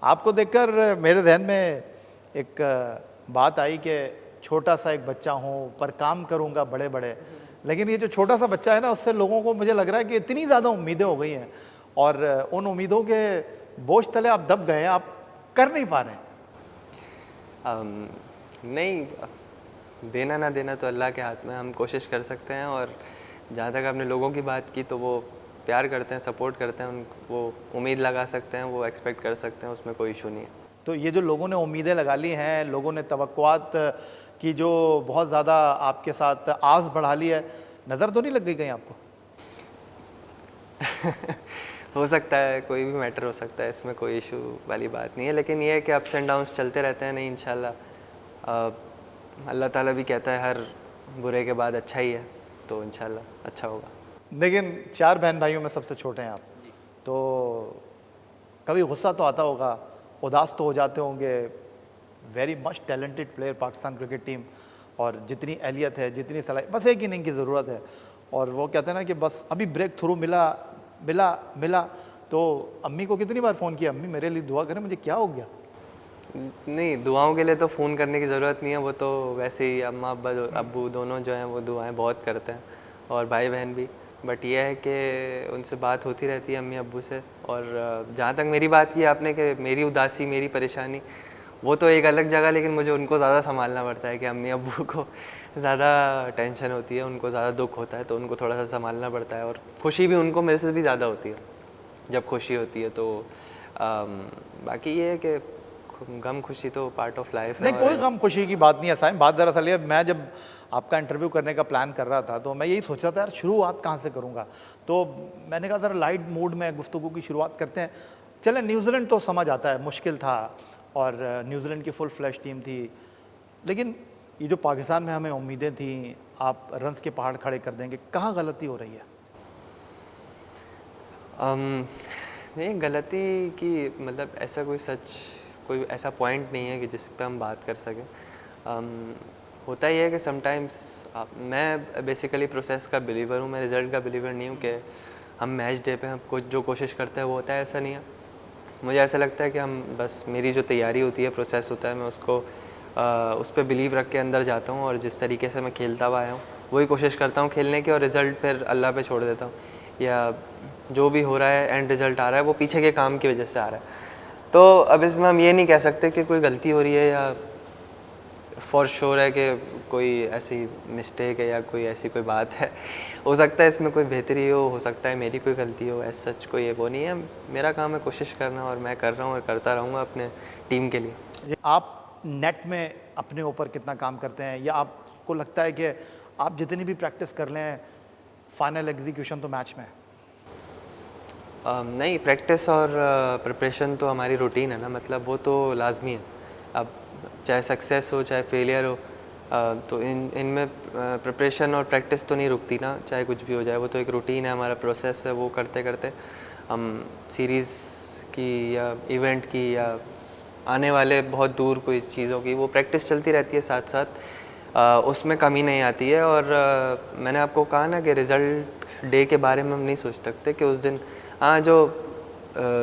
आपको देखकर मेरे ज़हन में एक बात आई कि छोटा सा एक बच्चा हूँ पर काम करूँगा बड़े बड़े। लेकिन ये जो छोटा सा बच्चा है ना, उससे लोगों को मुझे लग रहा है कि इतनी ज़्यादा उम्मीदें हो गई हैं और उन उम्मीदों के बोझ तले आप दब गए हैं, आप कर नहीं पा रहे हैं। नहीं, देना ना देना तो अल्लाह के हाथ में। हम कोशिश कर सकते हैं, और जहाँ तक आपने लोगों की बात की तो वो प्यार करते हैं, सपोर्ट करते हैं, वो उम्मीद लगा सकते हैं, वो एक्सपेक्ट कर सकते हैं, उसमें कोई इशू नहीं है। तो ये जो लोगों ने उम्मीदें लगा ली हैं, लोगों ने तवक्कुआत की जो बहुत ज़्यादा आपके साथ आस बढ़ा ली है, नज़र तो नहीं लग गई कहीं आपको? हो सकता है, कोई भी मैटर हो सकता है, इसमें कोई इशू वाली बात नहीं है। लेकिन ये है कि अप्स एंड डाउन्स चलते रहते हैं। नहीं, इंशाल्लाह अल्लाह ताला भी कहता है हर बुरे के बाद अच्छा ही है, तो इंशाल्लाह अच्छा होगा। लेकिन 4 बहन भाइयों में सबसे छोटे हैं आप, तो कभी गुस्सा तो आता होगा, उदास तो हो जाते होंगे। Very much talented player Pakistan cricket team, और जितनी अहलियत है, जितनी सलाह, बस एक इनिंग की ज़रूरत है। और वो कहते हैं ना कि बस अभी ब्रेक थ्रू मिला मिला मिला। तो अम्मी को कितनी बार फ़ोन किया, अम्मी मेरे लिए दुआ करें, मुझे क्या हो गया? नहीं, दुआओं के लिए तो फ़ोन करने की ज़रूरत नहीं है, वो तो वैसे ही अम्मा अब्बू दोनों जो हैं वो दुआएं बहुत करते हैं, और भाई बहन भी। बट ये है कि उनसे बात होती रहती है अम्मी अब्बू से। और जहाँ तक मेरी बात की आपने कि मेरी उदासी, मेरी परेशानी, वो तो एक अलग जगह, लेकिन मुझे उनको ज़्यादा संभालना पड़ता है कि अम्मी अब्बू को ज़्यादा टेंशन होती है, उनको ज़्यादा दुख होता है, तो उनको थोड़ा सा संभालना पड़ता है। और खुशी भी उनको मेरे से भी ज़्यादा होती है जब खुशी होती है। तो बाकी ये है कि गम खुशी तो पार्ट ऑफ लाइफ है। नहीं, कोई गम खुशी की बात नहीं है साइम। बात दरअसल ये, मैं जब आपका इंटरव्यू करने का प्लान कर रहा था तो मैं यही सोच रहा था यार शुरुआत कहाँ से करूँगा। तो मैंने कहा ज़रा लाइट मूड में गुफ्तगू की शुरुआत करते हैं। चलें, न्यूजीलैंड तो समझ आता है, मुश्किल था, और न्यूजीलैंड की फुल फ्लैश टीम थी। लेकिन ये जो पाकिस्तान में हमें उम्मीदें थी, आप रन्स के पहाड़ खड़े कर देंगे, कहाँ गलती हो रही है? नहीं, गलती की मतलब ऐसा कोई ऐसा पॉइंट नहीं है कि जिस पे हम बात कर सकें। होता ही है कि समटाइम्स मैं बेसिकली प्रोसेस का बिलीवर हूँ, मैं रिज़ल्ट का बिलीवर नहीं हूँ कि हम मैच डे पे हम कुछ जो कोशिश करते हैं वो होता है, ऐसा नहीं है। मुझे ऐसा लगता है कि हम बस मेरी जो तैयारी होती है, प्रोसेस होता है, मैं उसको उस पर बिलीव रख के अंदर जाता हूँ, और जिस तरीके से मैं खेलता हुआ आया हूँ वही कोशिश करता हूँ खेलने की, और रिज़ल्ट फिर अल्लाह पे छोड़ देता हूँ। या जो भी हो रहा है, एंड रिज़ल्ट आ रहा है, वो पीछे के काम की वजह से आ रहा है। तो अब इसमें हम ये नहीं कह सकते कि कोई गलती हो रही है, या फॉर श्योर है कि कोई ऐसी मिस्टेक है या कोई ऐसी कोई बात है। हो सकता है इसमें कोई बेहतरी हो सकता है मेरी कोई गलती हो, ऐसा सच कोई वो नहीं है। मेरा काम है कोशिश करना, और मैं कर रहा हूँ और करता रहूँगा अपने टीम के लिए। आप नेट में अपने ऊपर कितना काम करते हैं, या आपको लगता है कि आप जितनी भी प्रैक्टिस कर लें, फाइनल एग्जीक्यूशन तो मैच में है? नहीं, प्रैक्टिस और प्रिपरेशन तो हमारी रूटीन है ना, मतलब वो तो लाजमी है। अब चाहे सक्सेस हो चाहे फेलियर हो, तो इनमें प्रिपरेशन और प्रैक्टिस तो नहीं रुकती ना, चाहे कुछ भी हो जाए। वो तो एक रूटीन है, हमारा प्रोसेस है। वो करते करते हम सीरीज़ की या इवेंट की या आने वाले बहुत दूर कोई चीज़ों की, वो प्रैक्टिस चलती रहती है साथ साथ, उसमें कमी नहीं आती है। और मैंने आपको कहा ना कि रिज़ल्ट डे के बारे में हम नहीं सोच सकते कि उस दिन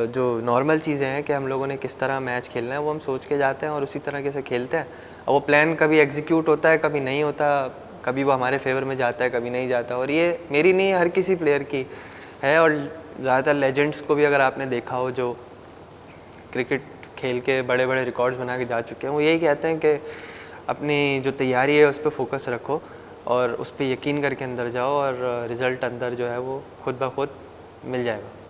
जो नॉर्मल चीज़ें हैं कि हम लोगों ने किस तरह मैच खेलना है, वो हम सोच के जाते हैं और उसी तरह से खेलते हैं। और वो प्लान कभी एग्जीक्यूट होता है, कभी नहीं होता, कभी वो हमारे फेवर में जाता है, कभी नहीं जाता। और ये मेरी नहीं है, हर किसी प्लेयर की है। और ज़्यादातर लेजेंड्स को भी अगर आपने देखा हो, जो क्रिकेट खेल के बड़े बड़े रिकॉर्ड्स बना के जा चुके हैं, वो यही कहते हैं कि अपनी जो तैयारी है उस पर फोकस रखो, और उस पर यकीन करके अंदर जाओ, और रिज़ल्ट अंदर जो है वो खुद ब खुद मिल जाएगा।